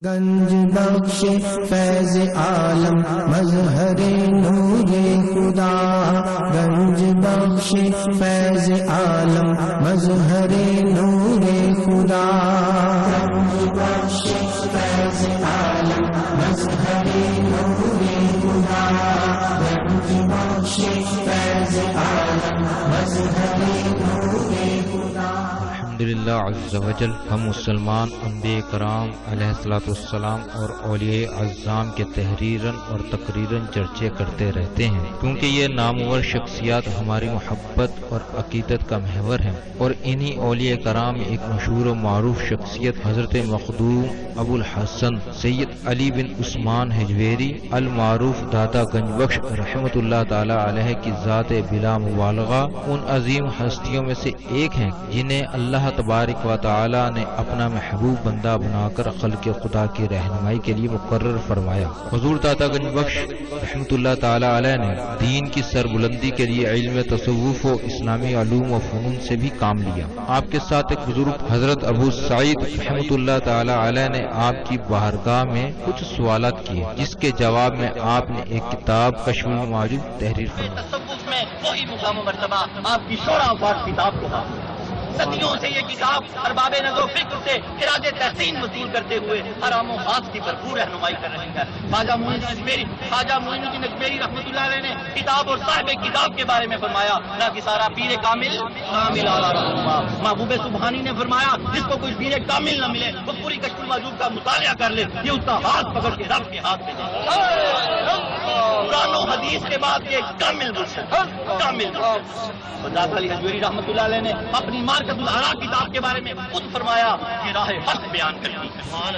گنج بخش فیض عالم مظہر نور خدا، گنج بخش فیض عالم مظہر نور خدا، گنج بخش فیض عالم مظہر نور خدا، گنج بخش فیض عالم مظہر نور خدا۔ الحمدللہ عز وجل، ہم مسلمان انبیاء کرام علیہ الصلوۃ والسلام اور اولیاء اعظام کے تحریراً اور تقریراً چرچے کرتے رہتے ہیں، کیونکہ یہ نامور شخصیات ہماری محبت اور عقیدت کا محور ہیں، اور انہی اولیاء کرام میں ایک مشہور و معروف شخصیت حضرت مخدوم ابو الحسن سید علی بن عثمان حجویری المعروف داتا گنج بخش رحمۃ اللہ تعالی علیہ کی ذات بلا مبالغہ ان عظیم ہستیوں میں سے ایک ہیں جنہیں اللہ تبارک و تعالی نے اپنا محبوب بندہ بنا کر خلق خدا کی رہنمائی کے لیے مقرر فرمایا۔ حضور داتا گنج بخش رحمۃ اللہ تعالی علیہ نے دین کی سربلندی کے لیے علم تصوف و اسلامی علوم و فنون سے بھی کام لیا۔ آپ کے ساتھ ایک بزرگ حضرت ابو سعید رحمۃ اللہ تعالی علیہ نے آپ کی بارگاہ میں کچھ سوالات کیے، جس کے جواب میں آپ نے ایک کتاب کشف المعجوب تحریر فرمائی۔ تصوف میں وہی مقام و مرتبہ آپ کی شورا افاق کتاب کو حاصل ہے۔ صدیوں سے یہ کتاب ارباب نظر و فکر سے خراج تحسین وصول کرتے ہوئے حرام و خاص کی بھرپور رہنمائی کر رہی ہے۔ خواجہ معین الدین اجمیری رحمۃ اللہ علیہ نے کتاب اور صاحب کتاب کے بارے میں فرمایا، نہ کہ سارا پیر کامل اعلیٰ رہنما۔ محبوب سبحانی نے فرمایا، جس کو کوئی پیر کامل نہ ملے وہ پوری کشف المعجوب کا مطالعہ کر لے، یہ اس کا ہاتھ پکڑ کے رب کے ہاتھ میں دے۔ قرآن و حدیث کے بعد یہ کامل مرشد، کامل داتا علی حجویری رحمۃ اللہ علیہ نے اپنی مارکت الآراء کتاب کے بارے میں خود فرمایا کہ راہ حق بیان کرتی ہے۔ کون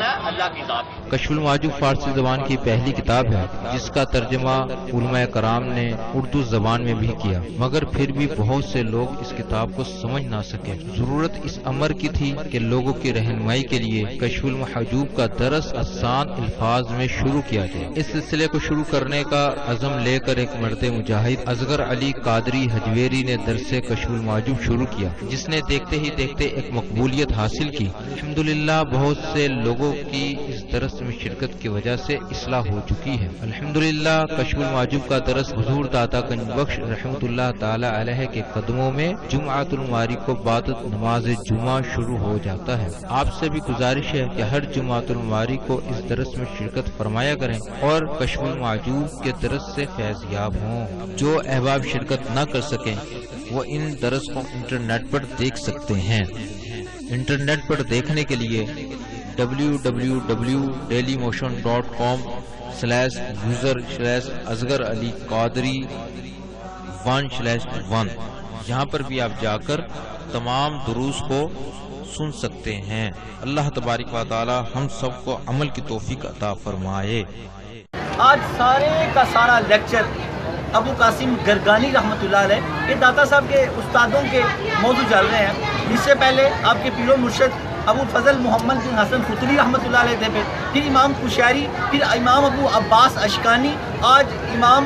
ہے؟ اللہ کی ذات۔ کشف المعجوب فارسی زبان کی پہلی کتاب ہے جس کا ترجمہ علماء کرام نے اردو زبان میں بھی کیا، مگر پھر بھی بہت سے لوگ اس کتاب کو سمجھ نہ سکے۔ ضرورت اس امر کی تھی کہ لوگوں کی رہنمائی کے لیے کشف المحجوب کا درس آسان الفاظ میں شروع کیا جائے۔ اس سلسلے کو شروع کرنے کا عزم لے کر ایک مرد مجاہد اصغر علی قادری حجویری نے درس کشف المعجوب شروع کیا، جس نے دیکھتے ہی دیکھتے ایک مقبولیت حاصل کی۔ الحمدللہ بہت سے لوگوں کی اس درس میں شرکت کی وجہ سے اصلاح ہو چکی ہے۔ الحمدللہ کشف المعجوب کا درس حضور داتا گنج بخش رحمۃ اللہ تعالی علیہ کے قدموں میں جمعۃ المواری کو بعد نماز جمعہ شروع ہو جاتا ہے۔ آپ سے بھی گزارش ہے کہ ہر جمعۃ المواری کو اس درس میں شرکت فرمایا کریں اور کشف المعجوب کے درس سے فیض یاب ہوں۔ جو احباب شرکت نہ کر سکیں وہ ان درس کو انٹرنیٹ پر دیکھ سکتے ہیں۔ انٹرنیٹ پر دیکھنے کے لیے www.dailymotion.com/user/اصغر علی قادری 1/1 یہاں پر بھی آپ جا کر تمام دروس کو سن سکتے ہیں۔ اللہ تبارک و تعالی ہم سب کو عمل کی توفیق عطا فرمائے۔ آج سارے کا سارا لیکچر ابو قاسم گرگانی رحمۃ اللہ علیہ، یہ داتا صاحب کے استادوں کے موضوع چل رہے ہیں۔ اس سے پہلے آپ کے پیر و مرشد ابو فضل محمد بن حسن فتلی رحمۃ اللہ علیہ تھے، پھر امام کشیری، پھر امام ابو عباس اشکانی، آج امام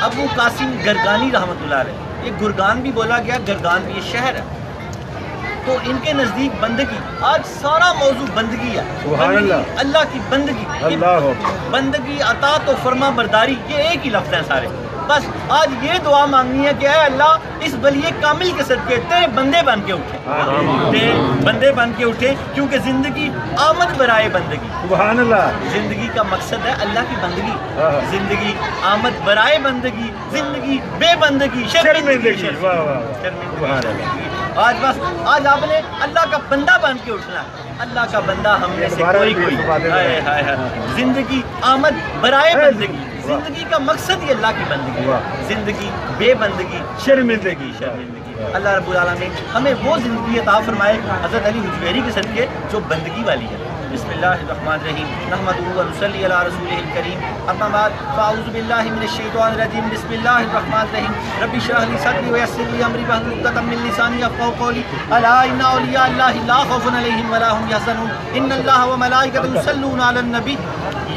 ابو قاسم گرگانی رحمۃ اللہ علیہ۔ یہ گرگان بھی بولا گیا، گرگان بھی یہ شہر ہے۔ تو ان کے نزدیک بندگی، آج سارا موضوع بندگی ہے۔ سبحان اللہ، اللہ کی بندگی، بندگی، اطاعت و فرما برداری، یہ ایک ہی لفظ ہیں سارے۔ بس آج یہ دعا مانگنی ہے کہ اے اللہ اس ولی کامل کے صدقے تیرے بندے بن کے اٹھے، تیرے بندے بن کے اٹھے، کیونکہ زندگی آمد برائے بندگی۔ سبحان اللہ، زندگی کا مقصد ہے اللہ کی بندگی، زندگی آمد برائے بندگی، زندگی بے بندگی شرمندگی۔ آج بس آج آپ نے اللہ کا بندہ بن کے اٹھنا ہے، اللہ کا بندہ ہم میں سے کوئی زندگی آمد برائے بندگی، زندگی کا مقصد ہی اللہ کی بندگی، زندگی بے بندگی شرمندگی۔ اللہ رب العالمین ہمیں وہ زندگی عطا فرمائے حضرت علی حجویری کے صدقے جو بندگی والی ہے۔ بسم اللہ الرحمن الرحیم، نحمدہ و نصلی علی رسولہ الکریم، اما بعد فاعوذ باللہ من الشیطان الرجیم، بسم اللہ الرحمن الرحیم، رب اشرح لی صدری ویسر لی امری واحلل عقدۃ من لسانی یفقهوا قولی، الا ان اولیاء اللہ لا خوف علیہم ولا هم یحزنون، ان اللہ وملائکتہ یصلون علی النبی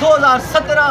2017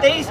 23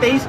23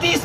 30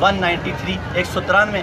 193 193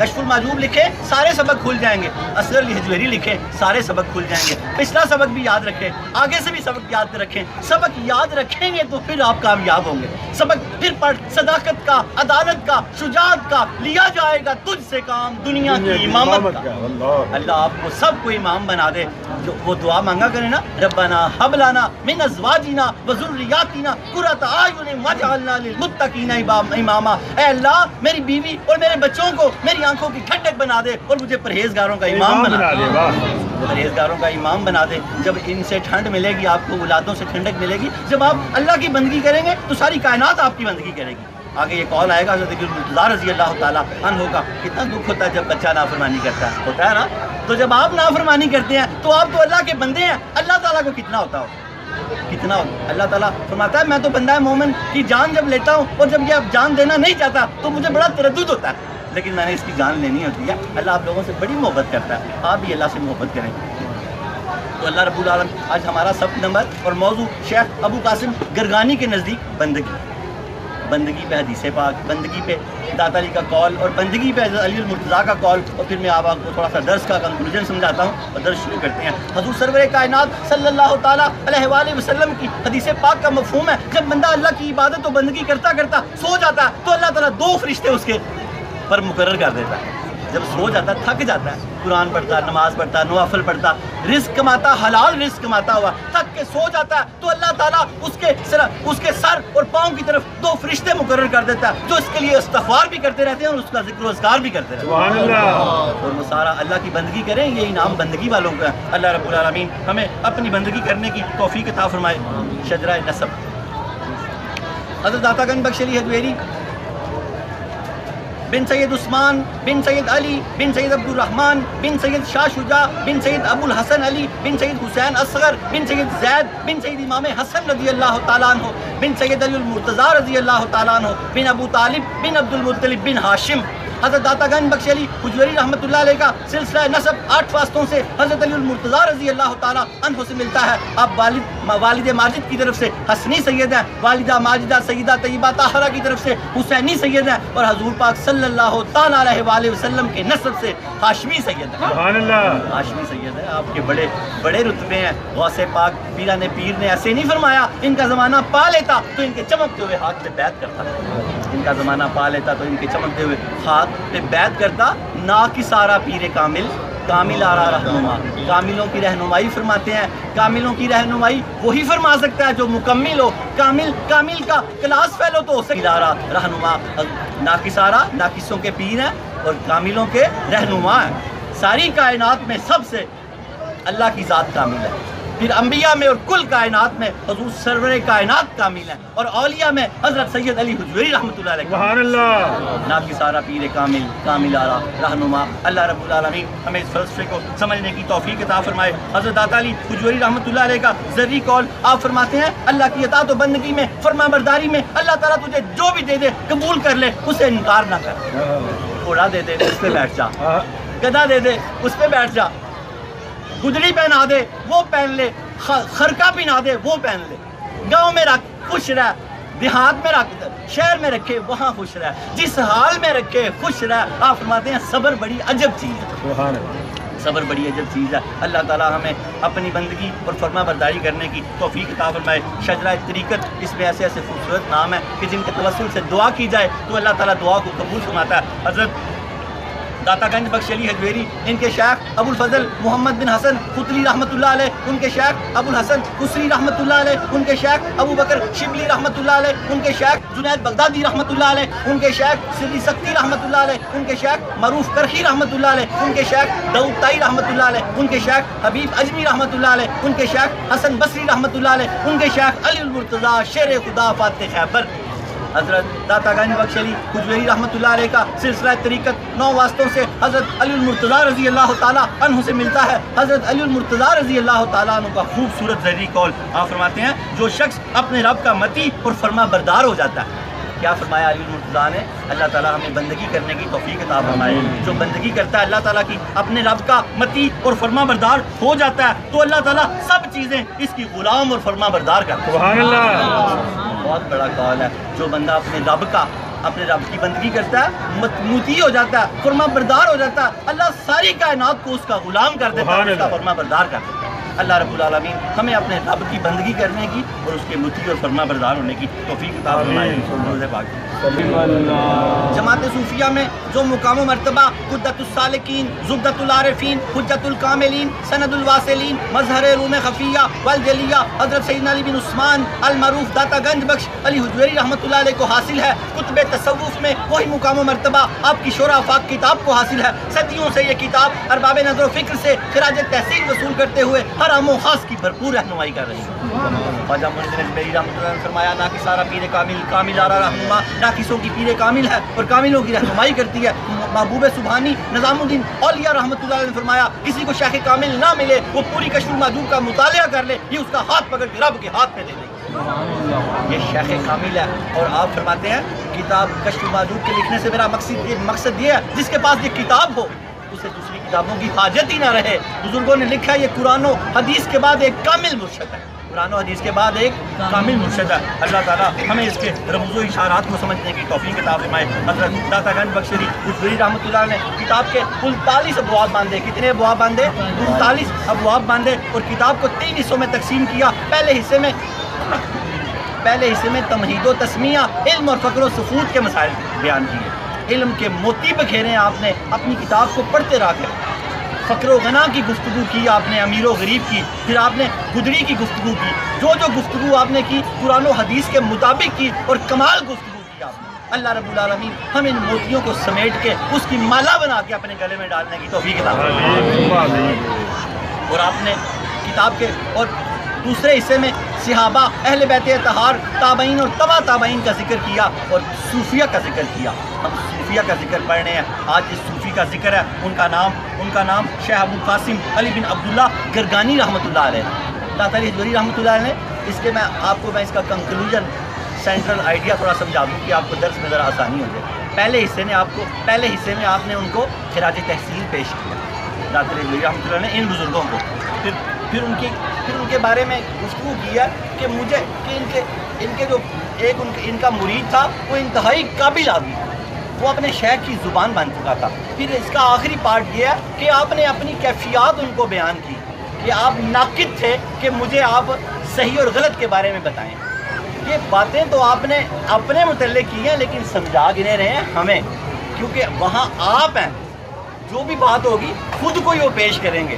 کشف المحجوب لکھیں سارے سبق کھل جائیں گے، اصغر علی حجویری لکھیں سارے سبق کھل جائیں گے، پچھلا سبق بھی یاد رکھیں، آگے سے بھی سبق یاد رکھیں، سبق یاد رکھیں گے تو پھر آپ کامیاب ہوں گے، سبق پھر پڑھ، صداقت کا، عدالت کا، شجاعت کا، لیا جائے گا تجھ سے کام دنیا کی امامت کا۔ اللہ آپ کو سب کو امام بنا دے، جو وہ دعا مانگا کرے نا، ربنا حب لنا من ازواجنا وذریاتنا قرۃ اعین واجعلنا للمتقین اماما، اے اللہ میری بیوی اور میرے بچوں کو میری آنکھوں کی ٹھنڈک بنا دے اور مجھے پرہیزگاروں کا امام بنا دے، پرہیزگاروں کا امام بنا دے۔ جب ان سے ٹھنڈ ملے گی، آپ کو اولادوں سے ٹھنڈک ملے گی، جب آپ اللہ کی بندگی کریں گے تو ساری کائنات آپ کی بندگی کرے گی۔ آگے یہ قول آئے گا حضرت المرتضیٰ رضی اللہ تعالیٰ عنہ کا، کتنا دکھ ہوتا ہے جب بچہ نافرمانی کرتا ہے، ہوتا ہے نا؟ تو جب آپ نافرمانی کرتے ہیں تو آپ تو اللہ کے بندے ہیں، اللہ تعالیٰ کو کتنا ہوتا ہو، کتنا ہوتا۔ اللہ تعالیٰ فرماتا ہے میں تو بندہ مومن کی جان جب لیتا ہوں اور جب یہ اب جان دینا نہیں چاہتا تو مجھے بڑا تردد ہوتا ہے، لیکن میں نے اس کی جان لینی ہوتی ہے۔ اللہ آپ لوگوں سے بڑی محبت کرتا ہے، آپ بھی اللہ سے محبت کریں۔ تو اللہ رب العالمین آج ہمارا سب نمبر اور موضوع شیخ ابو قاسم گرگانی کے نزدیک بندگی، بندگی پہ حدیث پاک، بندگی پہ داتا علی کا قول اور بندگی پہ حضرت علی المرتضیٰ کا قول، اور پھر میں آپ کو تھوڑا سا درس کا کنکلوژن سمجھاتا ہوں اور درس شروع کرتے ہیں۔ حضور سرور کائنات صلی اللہ تعالیٰ علیہ وآلہ وسلم کی حدیث پاک کا مفہوم ہے، جب بندہ اللہ کی عبادت و بندگی کرتا کرتا سو جاتا ہے تو اللہ تعالیٰ 2 فرشتے اس کے پر مقرر کر دیتا ہے۔ جب سو جاتا ہے، تھک جاتا ہے، قرآن پڑھتا، نماز پڑھتا، نوافل پڑھتا، رزق کماتا، حلال رزق کماتا ہوا، تھک کے سو جاتا ہے تو اللہ تعالیٰ اس کے سر اور پاؤں کی طرف 2 فرشتے مقرر کر دیتا ہے جو اس کے لیے استغفار بھی کرتے رہتے ہیں اور اس کا ذکر و اذکار بھی کرتے رہتے ہیں۔ سبحان اللہ۔ اور وہ سارا اللہ کی بندگی کریں، یہ انعام بندگی والوں کا ہے۔ اللہ رب العالمین ہمیں اپنی بندگی کرنے کی توفیق عطا فرمائے۔ شجرہ نسب حضرت داتا گنج بخش علی حجویری بن سید عثمان بن سید علی بن سید عبد الرحمن بن سید شاہ شجاع بن سید ابو الحسن علی بن سید حسین اصغر بن سید زید بن سید امام حسن رضی اللہ تعالیٰ عنہ بن سید علی المرتضیٰ رضی اللہ تعالیٰ عنہ بن ابو طالب بن عبد المطلب بن ہاشم۔ حضرت داتا گنج بخش علی حجویری رحمۃ اللہ علیہ کا سلسلہ نسب 8 واسطوں سے حضرت علی المرتضیٰ رضی اللہ تعالیٰ عنہ سے ملتا ہے۔ آپ والد ماجد کی طرف سے حسنی سید ہیں، والدہ ماجدہ سیدہ طیبہ طاہرہ کی طرف سے حسینی سید ہیں، اور حضور پاک صلی اللہ تعالیٰ علیہ وآلہ وسلم کے نسب سے ہاشمی سید ہیں۔ سبحان اللہ۔ ہاشمی سید ہیں، آپ کے بڑے بڑے رتبے ہیں۔ غوث پاک پیران پیر نے ایسے نہیں فرمایا ان کا زمانہ پا لیتا تو ان کے چمکتے ہوئے ہاتھ پہ بیعت کرتا، ان کا زمانہ پا لیتا تو ان کے چمکتے ہوئے ہاتھ پہ بیعت کرتا۔ نا کی سارا پیر کامل، کامل آرا رہنما، کاملوں کی رہنمائی فرماتے ہیں۔ کاملوں کی رہنمائی وہی فرما سکتا ہے جو مکمل ہو، کامل کا کلاس فیلو تو ہو سکتا رہنما۔ ناقصارہ ناقصوں کے پیر ہیں اور کاملوں کے رہنما ہیں۔ ساری کائنات میں سب سے اللہ کی ذات کامل ہے، پھر انبیاء میں اور کل کائنات میں حضور سرور کائنات کامل ہیں، اور اولیاء میں حضرت سید علی حجویری رحمۃ اللہ علیہ۔ سبحان اللہ۔ نا کی سارا پیر کامل، کامل آرا رہنما۔ اللہ رب العالمین ہمیں اس فلسفے کو سمجھنے کی توفیق عطا فرمائے۔ حضرت داتا علی حجویری رحمۃ اللہ علیہ کا ذری قول آپ فرماتے ہیں، اللہ کی اطاعت و بندگی میں، فرما برداری میں اللہ تعالیٰ تجھے جو بھی دے دے قبول کر لے، اسے انکار نہ کر۔ گھوڑا دے دے اس پہ بیٹھ جا، گدھا دے دے اس پہ بیٹھ جا، گدڑی پہنا دے وہ پہن لے، خرقہ پہنا دے وہ پہن لے، گاؤں میں رکھ خوش رہ، دیہات میں رکھ، شہر میں رکھے وہاں خوش رہ، جس حال میں رکھے خوش رہ۔ آپ فرماتے ہیں صبر بڑی عجب چیز ہے، سبحان اللہ۔ صبر بڑی عجب چیز ہے۔ اللہ تعالیٰ ہمیں اپنی بندگی اور فرما برداری کرنے کی توفیق عطا فرمائے۔ شجرہ طریقت، اس میں ایسے ایسے خوبصورت نام ہیں کہ جن کے توسل سے دعا کی جائے تو اللہ تعالیٰ دعا کو قبول فرماتا ہے۔ حضرت داتا گنج بخش علی حجویری، ان کے شیخ ابو الفضل محمد بن حسن خطلی رحمۃ اللہ علیہ، ان کے شیخ ابو الحسن خسری رحمۃ اللہ علیہ، ان کے شیخ ابو بکر شبلی رحمۃ اللہ علیہ، ان کے شیخ جنید بغدادی رحمۃ اللہ علیہ، ان کے شیخ سری سختی رحمۃ اللہ علیہ، ان کے شیخ معروف کرخی رحمۃ اللہ علیہ، ان کے شیخ داؤد طائی رحمۃ اللہ علیہ، ان کے شیخ حبیب اجمی رحمۃ اللہ علیہ، ان کے شیخ حسن بصری رحمۃ اللہ علیہ، ان کے شیخ علی المرتضیٰ شیر خدا فاتح خیبر۔ حضرت داتا گنج بخش علی حجویری رحمۃ اللہ علیہ کا سلسلہ طریقت 9 واسطوں سے حضرت علی المرتضیٰ رضی اللہ تعالیٰ عنہ سے ملتا ہے۔ حضرت علی المرتضیٰ رضی اللہ تعالیٰ عنہ کا خوبصورت ذری قول آپ فرماتے ہیں، جو شخص اپنے رب کا مطیع اور فرما بردار ہو جاتا ہے۔ کیا فرمایا علی المرتضیٰ نے؟ اللہ تعالیٰ ہمیں بندگی کرنے کی توفیق عطا فرمائے۔ جو بندگی کرتا ہے اللہ تعالیٰ کی، اپنے رب کا مطیع اور فرما بردار ہو جاتا ہے تو اللہ تعالیٰ سب چیزیں اس کی غلام اور فرما بردار کرتا ہے۔ سبحان اللہ۔ بہت بڑا قول ہے، جو بندہ اپنے رب کا اپنے رب کی بندگی کرتا ہے، مطیع ہو جاتا ہے، فرما بردار ہو جاتا ہے، اللہ ساری کائنات کو اس کا غلام کر دیتا ہے، اس کا فرما بردار کر دیتا ہے۔ اللہ رب العالمین ہمیں اپنے رب کی بندگی کرنے کی اور اس کے مطیع اور فرما بردار ہونے کی توفیق عطا فرمائے۔ درود پاک۔ جماعت صوفیہ میں جو مقام و مرتبہ قدۃ السالکین، زبدۃ العارفین، حجت الکاملین، سند الواصلین، مظہر علوم خفیہ والجلیہ حضرت سیدنا علی بن عثمان المعروف داتا گنج بخش علی حجویری رحمۃ اللہ علیہ کو حاصل ہے۔ کتب تصوف میں وہی مقام و مرتبہ آپ کی شورا آفاق کتاب کو حاصل ہے۔ صدیوں سے یہ کتاب ارباب نظر و فکر سے خراج تحسین وصول کرتے ہوئے ہر عام و خاص کی بھرپور رہنمائی کر رہی ہے۔ خواجہ معین الدین اجمیری رحمۃ اللہ نے فرمایا نہ کہ سارا پیر کامل کامل آرا رہنما ناقصوں کی پیر کامل ہے اور کاملوں کی رہنمائی کرتی ہے۔ محبوب سبحانی نظام الدین اولیاء رحمۃ اللہ نے فرمایا کسی کو شیخ کامل نہ ملے وہ پوری کشف المحجوب کا مطالعہ کر لے، یہ اس کا ہاتھ پکڑ کے رب کے ہاتھ میں دے دے گی۔ یہ شیخ کامل ہے۔ اور آپ فرماتے ہیں کتاب کشف المحجوب کے لکھنے سے میرا مقصد یہ ہے جس کے پاس یہ کتاب ہو اسے دوسری کتابوں کی حاجت ہی نہ رہے۔ بزرگوں نے لکھا یہ قرآن و حدیث کے بعد ایک کامل مرشد ہے، قرآن و حدیث کے بعد ایک کامل مرشد ہے۔ اللہ تعالیٰ ہمیں اس کے رموز و اشارات کو سمجھنے کی توفیق عطا فرمائے۔ حضرت داتا گنج بخش علی حجویری رحمۃ اللہ نے کتاب کے 39 ابواب باندھے۔ کتنے ابواب باندھے؟ 39 ابواب باندھے اور کتاب کو 3 حصوں میں تقسیم کیا۔ پہلے حصے میں تمہید و تسمیہ، علم اور فقر و سفود کے مسائل بیان کیے۔ علم کے موتی بکھیرے ہیں آپ نے اپنی کتاب کو پڑھتے رہ کر۔ فقر و غنا کی گفتگو کی آپ نے، امیر و غریب کی، پھر آپ نے خدری کی گفتگو کی۔ جو گفتگو آپ نے کی قرآن و حدیث کے مطابق کی اور کمال گفتگو کی آپ نے۔ اللہ رب العالمین ہم ان موتیوں کو سمیٹ کے اس کی مالا بنا کے اپنے گلے میں ڈالنے کی توفیق عطا فرمائے۔ اور آپ نے کتاب کے اور دوسرے حصے میں صحابہ، اہل بیت اطہار، تابعین اور تبع تابعین کا ذکر کیا اور صوفیہ کا ذکر کیا۔ ہم صوفیہ کا ذکر پڑھ رہے ہیں۔ آج جس صوفی کا ذکر ہے ان کا نام شیخ ابو قاسم علی بن عبداللہ گرگانی رحمۃ اللہ علیہ، داتا علی حجویری رحمۃ اللہ علیہ نے۔ اس کے میں اس کا کنکلوژن سینٹرل آئیڈیا تھوڑا سمجھا دوں کہ آپ کو درس میں ذرا آسانی ہو جائے۔ پہلے حصے میں آپ نے ان کو خراج تحسین پیش کیا، داتا علی حجویری رحمۃ اللہ نے ان بزرگوں کو۔ پھر ان کے بارے میں گفتگو کیا کہ ان کا مرید تھا وہ انتہائی قابل آدمی، وہ اپنے شیخ کی زبان بن چکا تھا۔ پھر اس کا آخری پارٹ یہ ہے کہ آپ نے اپنی کیفیات ان کو بیان کی کہ آپ ناقد تھے کہ مجھے آپ صحیح اور غلط کے بارے میں بتائیں۔ یہ باتیں تو آپ نے اپنے متعلق کی ہیں لیکن سمجھا گنے رہے ہیں ہمیں، کیونکہ وہاں آپ ہیں، جو بھی بات ہوگی خود کو ہی وہ پیش کریں گے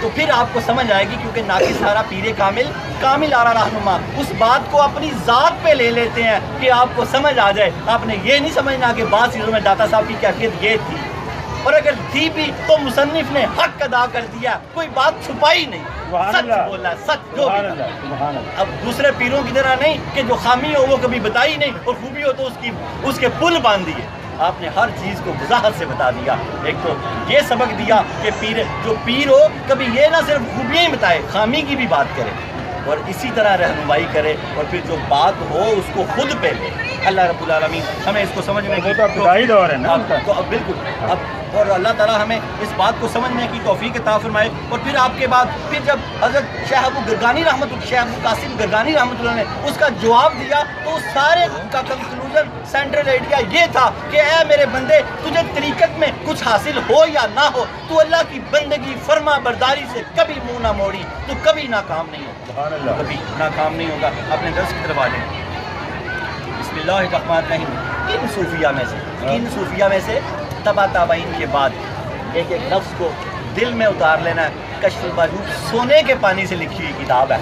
تو پھر آپ کو سمجھ آئے گی، کیونکہ ناقص سارا پیر کامل آرا رہنما اس بات کو اپنی ذات پہ لے لیتے ہیں کہ آپ کو سمجھ آ جائے۔ آپ نے یہ نہیں سمجھنا کہ بعض چیزوں میں داتا صاحب کی کیفیت یہ تھی اور اگر تھی بھی تو مصنف نے حق ادا کر دیا، کوئی بات چھپائی نہیں، سچ بولنا، سچ جو بھی۔ اب دوسرے پیروں کی طرح نہیں کہ جو خامی ہو وہ کبھی بتائی نہیں اور خوبی ہو تو اس کے پل باندھ دیے۔ آپ نے ہر چیز کو وضاحت سے بتا دیا۔ ایک تو یہ سبق دیا کہ جو پیر ہو کبھی یہ نہ صرف خوبیاں ہی بتائے، خامی کی بھی بات کرے اور اسی طرح رہنمائی کرے اور پھر جو بات ہو اس کو خود پہ لے۔ اللہ رب العالمین ہمیں اس کو سمجھنے کی دور ہے نا بالکل اور اللہ تعالیٰ ہمیں اس بات کو سمجھنے کی توفیق عطا فرمائے۔ اور پھر آپ کے بعد پھر جب حضرت شیخ ابو قاسم گرگانی رحمۃ اللہ نے اس کا جواب دیا تو سارے کا کنکلوژن سینٹرل آئیڈیا یہ تھا کہ اے میرے بندے، تجھے طریقت میں کچھ حاصل ہو یا نہ ہو، تو اللہ کی بندگی فرما برداری سے کبھی منہ نہ موڑی تو کبھی ناکام نہیں ہوگا، کبھی ناکام نہیں ہوگا۔ اپنے درس کی طرف آ جائیں۔ بسم اللہ الرحمن الرحیم۔ ان صوفیہ میں سے تبع تابعین کے بعد ایک لفظ کو دل میں اتار لینا ہے۔ کشف المحجوب سونے کے پانی سے لکھی ہوئی کتاب ہے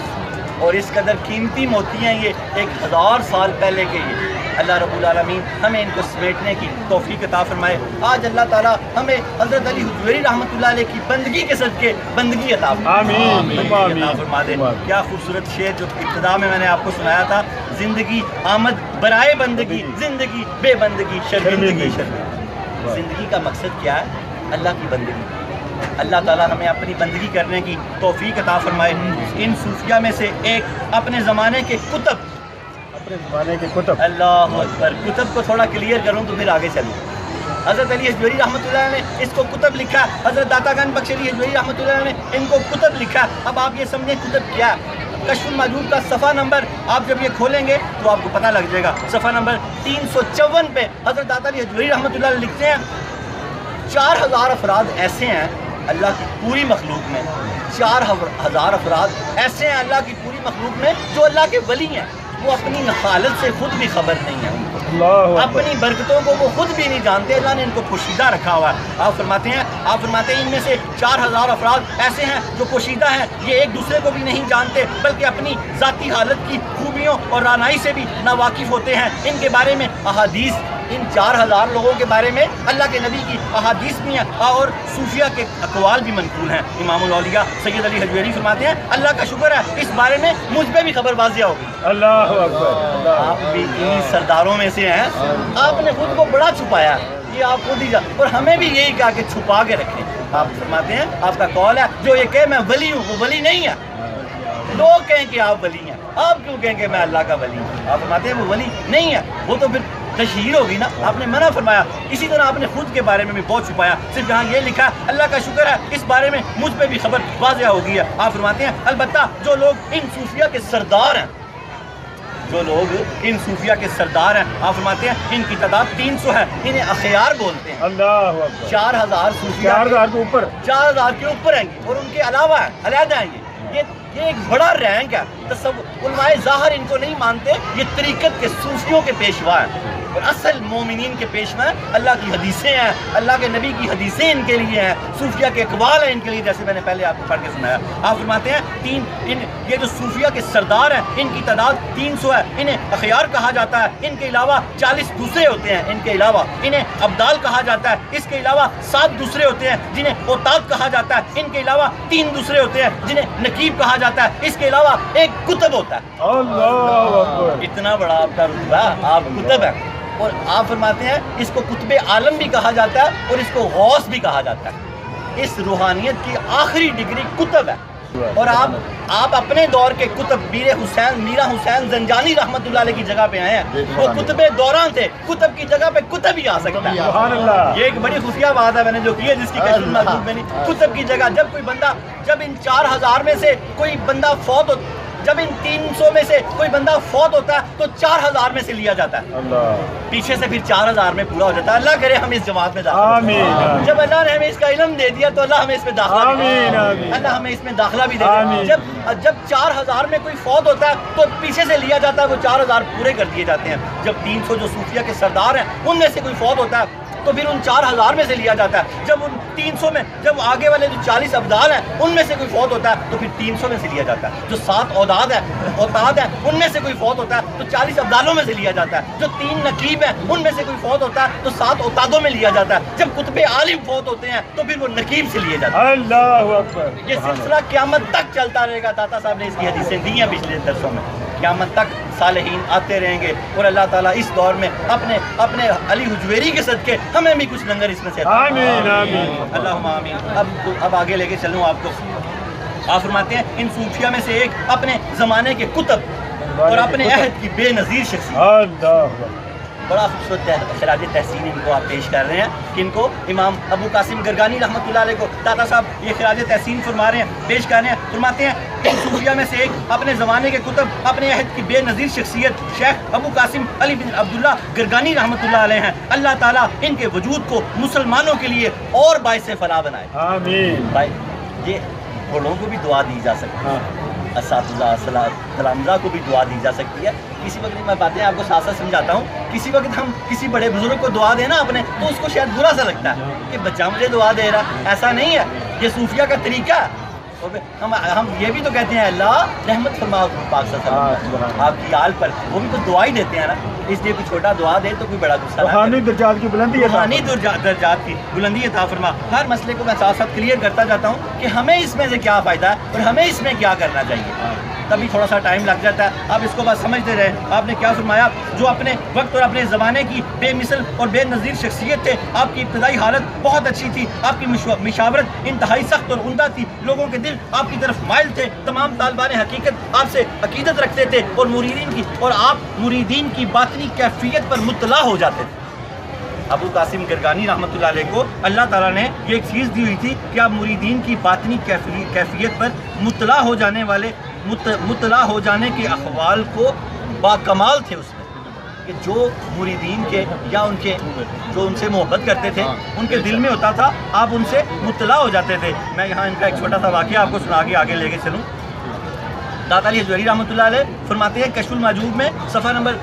اور اس قدر قیمتی موتی ہیں یہ 1000 سال پہلے کے۔ یہ اللہ رب العالمین ہمیں ان کو سمیٹنے کی توفیق عطا فرمائے۔ آج اللہ تعالیٰ ہمیں حضرت علی حجویری رحمۃ اللہ علیہ کی بندگی کے صدقے بندگی عطا فرما دے۔ کیا خوبصورت شعر جو ابتدا میں نے آپ کو سنایا تھا، زندگی آمد برائے بندگی، زندگی بے بندگی شرمندگی۔ زندگی کا مقصد کیا ہے؟ اللہ کی بندگی۔ اللہ تعالیٰ ہمیں اپنی بندگی کرنے کی توفیق عطا فرمائے۔ ان صوفیہ میں سے ایک اپنے زمانے کے کتب، اللہ اکبر، کتب کو تھوڑا کلیئر کروں تو پھر آگے چلوں۔ حضرت علی ہجویری رحمۃ اللہ علیہ نے اس کو کتب لکھا ہے، حضرت داتا گنج بخش علی ہجویری رحمۃ اللہ علیہ نے ان کو کتب لکھا ہے۔ اب آپ یہ سمجھیں کتب کیا ہے۔ کشف الموجود کا صفحہ نمبر آپ جب یہ کھولیں گے تو آپ کو پتہ لگ جائے گا، صفحہ نمبر 354 پہ حضرت داتا علی ہجویری رحمۃ اللہ علیہ لکھتے ہیں 4000 افراد ایسے ہیں اللہ کی پوری مخلوق میں، 4000 افراد ایسے ہیں اللہ کی پوری مخلوق میں جو اللہ کے ولی ہیں، وہ اپنی حالت سے خود بھی خبر نہیں ہے ان کو، اپنی برکتوں کو وہ خود بھی نہیں جانتے، اللہ نے ان کو پوشیدہ رکھا ہوا ہے۔ آپ فرماتے ہیں ان میں سے 4000 افراد ایسے ہیں جو پوشیدہ ہیں، یہ ایک دوسرے کو بھی نہیں جانتے بلکہ اپنی ذاتی حالت کی خوبیوں اور رعنائی سے بھی ناواقف ہوتے ہیں۔ ان کے بارے میں احادیث، ان 4000 لوگوں کے بارے میں اللہ کے نبی کی احادیث بھی ہیں اور صوفیہ کے اقوال بھی منقول ہیں۔ امام الاولیاء سید علی ہجویری فرماتے ہیں اللہ کا شکر ہے اس بارے میں مجھ پہ بھی خبر واضح ہو گئی۔ اللہ اکبر۔ آپ بھی انہی سرداروں میں سے ہیں، آپ نے خود کو بڑا چھپایا، یہ آپ خود ہی اور ہمیں بھی یہی کہا کہ چھپا کے رکھیں۔ آپ فرماتے ہیں آپ کا قول ہے جو یہ کہ میں ولی ہوں وہ ولی نہیں ہے، لوگ کہیں کہ آپ ولی ہیں، آپ کیوں کہیں کہ میں اللہ کا ولی ہوں؟ آپ فرماتے ہیں وہ ولی نہیں ہے، وہ تو پھر تشہیر ہوگی نا، آپ نے منع فرمایا۔ اسی طرح آپ نے خود کے بارے میں بھی بہت چھپایا، صرف جہاں یہ لکھا اللہ کا شکر ہے اس بارے میں مجھ پہ بھی خبر واضح ہو گئی ہے۔ آپ فرماتے ہیں البتہ جو لوگ ان صوفیہ کے سردار ہیں، جو لوگ ان صوفیہ کے سردار ہیں، آپ فرماتے ہیں ان کی تعداد 300 ہے، انہیں اخیار بولتے ہیں۔ اللہ اکبر۔ 4000 صوفیہ 4000 کے اوپر 4000 کے اوپر ہیں گے اور ان کے علاوہ علیحدہ ہیں یہ ایک بڑا رینک ہے۔ علماء ظاہر ان کو نہیں مانتے، یہ طریقت کے صوفیوں کے پیشوا ہیں اور اصل مومنین کے پیشوا ہیں۔ اللہ کی حدیثیں ہیں، اللہ کے نبی کی حدیثیں ان کے لیے ہیں، صوفیہ کے اقوال ہیں ان کے لیے، جیسے میں نے پہلے آپ کو پڑھ کے سنایا۔ آپ فرماتے ہیں یہ جو صوفیہ کے سردار ہیں ان کی تعداد 300 ہے، انہیں اخیار کہا جاتا ہے، ان کے علاوہ 40 دوسرے ہوتے ہیں، ان کے علاوہ انہیں ابدال کہا جاتا ہے، اس کے علاوہ 7 دوسرے ہوتے ہیں جنہیں اوتاد کہا جاتا ہے، ان کے علاوہ 3 دوسرے ہوتے ہیں جنہیں نقیب کہا جاتا ہے، اس کے علاوہ ایک کتب ہوتا ہے۔ اللہ اکبر۔ اتنا بڑا آپ کا رتبہ، آپ کتب ہیں، اور آپ فرماتے ہیں اس کو کتب عالم بھی کہا جاتا ہے اور اس کو غوث بھی کہا جاتا ہے۔ اس روحانیت کی آخری ڈگری کتب ہے، اور آپ اپنے دور کے کتب میرا حسین زنجانی رحمۃ اللہ علیہ کی جگہ پہ آئے ہیں، وہ کتب دوران تھے، کتب کی جگہ پہ کتب ہی آ سکتا ہے۔ سبحان اللہ۔ یہ ایک بڑی خفیہ بات ہے میں نے جو کی ہے، جس کی کشف الموجود میں نہیں، کتب کی جگہ جب ان 4000 میں سے کوئی بندہ فوت ہو، جب ان 300 میں سے کوئی بندہ فوت ہوتا ہے تو 4000 میں سے لیا جاتا ہے، اللہ پیچھے سے پھر 4000 میں پورا ہو جاتا ہے۔ اللہ کرے ہم اس جماعت میں داخل آمین آمین۔ جب اللہ نے ہمیں اس کا علم دے دیا تو اللہ ہمیں اس میں داخلہ بھی دے آمین دے، آمین۔ اللہ ہمیں اس میں داخلہ بھی دے دے۔ آمین۔ جب 4000 میں کوئی فوت ہوتا ہے تو پیچھے سے لیا جاتا ہے، وہ 4000 پورے کر دیے جاتے ہیں۔ جب 300 جو صوفیہ کے سردار ہیں ان میں سے کوئی فوت ہوتا ہے تو پھر ان 4000 میں سے لیا جاتا ہے۔ جب ان 300 میں جب آگے والے جو 40 ابدال ہیں ان میں سے کوئی فوت ہوتا ہے تو پھر 300 میں سے لیا جاتا ہے۔ جو 7 اوتاد ہیں ان میں سے کوئی فوت ہوتا ہے تو 40 ابدالوں میں سے لیا جاتا ہے۔ جو 3 نقیب ہیں ان میں سے کوئی فوت ہوتا ہے تو 7 اوتادوں میں لیا جاتا ہے۔ جب کتب عالم فوت ہوتے ہیں تو پھر وہ نقیب سے لیے جاتے ہیں۔ اللہ اکبر۔ یہ سلسلہ قیامت تک چلتا رہے گا۔ داتا صاحب نے اس کی حدیثیں دی ہیں پچھلے درسوں میں، قیامت تک صالحین آتے رہیں گے، اور اللہ تعالیٰ اس دور میں اپنے علی حجویری کے صدقے ہمیں بھی کچھ لنگر اس میں سے آمین آمین۔ اللہم آمین۔ اب آگے لے کے چلوں آپ کو۔ آپ فرماتے ہیں ان صوفیہ میں سے ایک اپنے زمانے کے کتب اور اپنے عہد کی بے نظیر شخصیت، اللہ اکبر۔ بڑا خوبصورت خراج تحسین ان کو آپ پیش کر رہے ہیں کہ ان کو امام ابو قاسم گرگانی رحمۃ اللہ علیہ کو داتا صاحب یہ خراج تحسین فرما رہے ہیں، پیش کر رہے ہیں۔ فرماتے ہیں ان صوفیہ میں سے ایک اپنے زمانے کے کتب اپنے عہد کی بے نظیر شخصیت شیخ ابو قاسم علی بن عبداللہ گرگانی رحمۃ اللہ علیہ ہیں۔ اللہ تعالیٰ ان کے وجود کو مسلمانوں کے لیے اور باعث فلاح بنائے۔ آمین۔ بھائی یہ بڑوں کو بھی دعا دی جا سکتی ہے، اساتذہ تلامذہ کو بھی دعا دی جا سکتی ہے۔ کسی وقت میں باتیں آپ کو ساتھ ساتھ سمجھاتا ہوں، کسی وقت ہم کسی بڑے بزرگ کو دعا دیں نا اپنے تو اس کو شاید برا سا لگتا ہے کہ بچہ مجھے دعا دے رہا، ایسا نہیں ہے، یہ صوفیہ کا طریقہ ہے۔ ہم یہ بھی تو کہتے ہیں اللہ رحمت فرماؤ پاک صلی اللہ علیہ وسلم آپ کی آل پر، وہ بھی تو دعا ہی دیتے ہیں نا، اس لیے کوئی چھوٹا دعا دے تو کوئی بڑا غصہ نہ کرے۔ روحانی درجات کی بلندی ہے، روحانی درجات کی بلندی عطا فرما۔ ہر مسئلے کو میں ساتھ ساتھ کلیئر کرتا جاتا ہوں کہ ہمیں اس میں سے کیا فائدہ ہے اور ہمیں اس میں کیا کرنا چاہیے، تبھی تھوڑا سا ٹائم لگ جاتا ہے۔ آپ اس کو بس سمجھتے رہے۔ آپ نے کیا فرمایا، جو اپنے وقت اور اپنے زمانے کی بے مثل اور بے نظیر شخصیت تھے، آپ کی ابتدائی حالت بہت اچھی تھی، آپ کی مشاورت انتہائی سخت اور عمدہ تھی، لوگوں کے دل آپ کی طرف مائل تھے، تمام طالبان حقیقت آپ سے عقیدت رکھتے تھے اور آپ مریدین کی باطنی کیفیت پر مطلع ہو جاتے تھے۔ ابو قاسم گرگانی رحمۃ اللہ علیہ کو اللہ تعالیٰ نے یہ ایک چیز دی ہوئی تھی کہ آپ مریدین کی باطنی کیفیت پر مطلع ہو جانے کے احوال کو باکمال تھے اس میں، کہ جو مریدین کے یا ان کے جو ان سے محبت کرتے تھے ان کے دل میں ہوتا تھا، آپ ان سے مطلع ہو جاتے تھے۔ میں یہاں ان کا ایک چھوٹا سا واقعہ آپ کو سنا کے آگے لے کے چلوں۔ داتا علی حجویری رحمۃ اللہ علیہ فرماتے ہیں کشف المعجوب میں صفحہ نمبر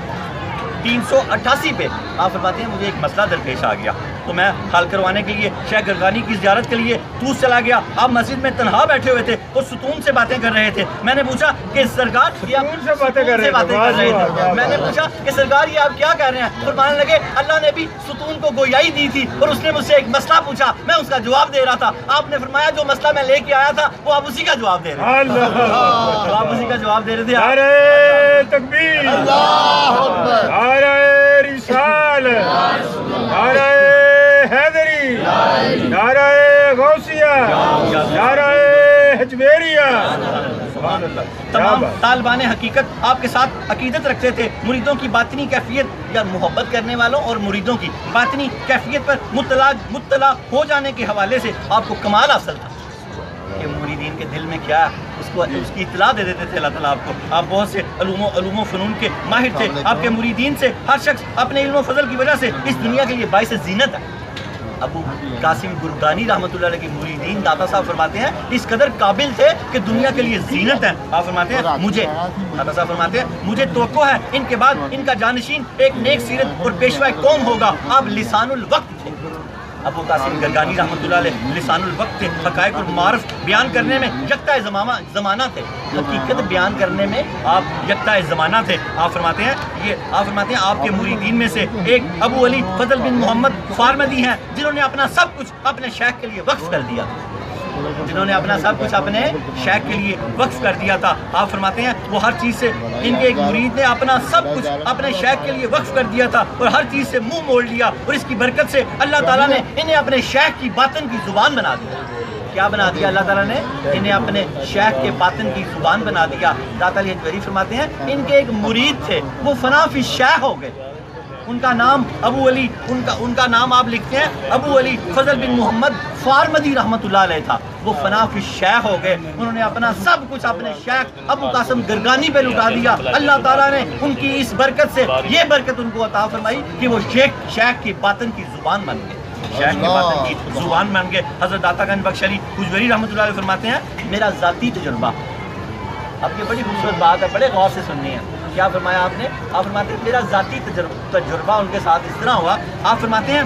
388 پہ آپ فرماتے ہیں مجھے ایک مسئلہ درپیش آ گیا تو میں حل کروانے کے لیے شیخ گرگانی کی زیارت کے لیے توس چلا گیا۔ آپ مسجد میں تنہا بیٹھے ہوئے تھے اور ستون سے باتیں کر رہے تھے۔ میں نے پوچھا کہ سرکار ستون سے باتیں کر رہے تھے۔ میں نے پوچھا کہ سرکار یہ آپ کیا کہہ رہے ہیں؟ فرمانے لگے اللہ نے بھی ستون کو گویائی دی تھی اور اس نے مجھ سے ایک مسئلہ پوچھا، میں اس کا جواب دے رہا تھا۔ آپ نے فرمایا جو مسئلہ میں لے کے آیا تھا وہ آپ اسی کا جواب دے رہے تھے، آپ اسی کا جواب دے رہے تھے۔ نعرہ تکبیر، اللہ اکبر، نعرہ رسالت، نعرہ حیدری، نعرہ غوثیہ، نعرہ حجویریہ۔ تمام طالبان حقیقت آپ کے ساتھ عقیدت رکھتے تھے، مریدوں کی باطنی کیفیت یا محبت کرنے والوں اور مریدوں کی باطنی کیفیت پر مطلع ہو جانے کے حوالے سے آپ کو کمال حاصل تھا کہ مریدین کے دل میں کیا ہے اس کی اطلاع دے دیتے تھے اللہ تعالیٰ آپ کو۔ آپ بہت سے علوم و فنون کے ماہر تھے، آپ کے مریدین سے ہر شخص اپنے علم و فضل کی وجہ سے اس دنیا کے لیے باعث زینت ہے۔ ابو قاسم گرگانی رحمۃ اللہ علیہ کے مریدین داتا صاحب فرماتے ہیں اس قدر قابل تھے کہ دنیا کے لیے زینت ہے۔ آپ فرماتے ہیں داتا صاحب فرماتے ہیں مجھے توقع ہے ان کے بعد ان کا جانشین ایک نیک سیرت اور پیشوا قوم ہوگا۔ آپ لسان الوقت تھے۔ ابو قاسم گرگانی رحمۃ اللہ علیہ لسان الوقت تھے، حقائق اور معارف بیان کرنے میں یکتا زمانہ تھے، حقیقت بیان کرنے میں آپ یکتا زمانہ تھے۔ آپ فرماتے ہیں آپ کے مریدین میں سے ایک ابو علی فضل بن محمد فارمدی ہیں جنہوں نے اپنا سب کچھ اپنے شیخ کے لیے وقف کر دیا تھا۔ آپ فرماتے ہیں وہ ہر چیز سے ان کے ایک مرید نے اپنا سب کچھ اپنے شیخ کے لیے وقف کر دیا تھا اور ہر چیز سے منہ موڑ لیا، اور اس کی برکت سے اللہ تعالیٰ نے انہیں اپنے شیخ کی باطن کی زبان بنا دیا۔ کیا بنا دیا اللہ تعالیٰ نے؟ انہیں اپنے شیخ کے باطن کی زبان بنا دیا۔ داتا علی حجویری فرماتے ہیں ان کے ایک مرید تھے وہ فنا فی الشیخ ہو گئے، ان کا نام ابو علی، ان کا نام آپ لکھتے ہیں ابو علی فضل بن محمد فارمدی رحمۃ اللہ علیہ تھا، وہ فنا فی الشیخ ہو گئے۔ انہوں نے اپنا سب کچھ اپنے شیخ ابو قاسم گرگانی پہ لٹا دیا۔ اللہ تعالیٰ نے ان کی اس برکت سے یہ برکت ان کو عطا فرمائی کہ وہ شیخ کی باطن کی زبان بن گئے، شیخ کی باطن کی زبان بن گئے۔ حضرت داتا گنج بخش علی حجویری رحمۃ اللہ علیہ فرماتے ہیں میرا ذاتی تجربہ، اب یہ بڑی خوبصورت بات ہے، بڑے غور سے سننی ہے۔ کیا فرمایا آپ نے؟ آپ فرماتے ہیں میرا ذاتی تجربہ ان کے ساتھ اس طرح ہوا۔ آپ فرماتے ہیں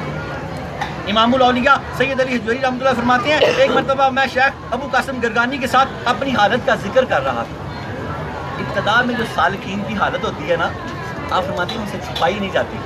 امام الاولیاء سید علی حجویری رحمۃ اللہ فرماتے ہیں ایک مرتبہ میں شیخ ابو قاسم گرگانی کے ساتھ اپنی حالت کا ذکر کر رہا تھا۔ ابتدا میں جو سالکین کی حالت ہوتی ہے نا، آپ فرماتے ہیں ان سے چھپائی نہیں جاتی۔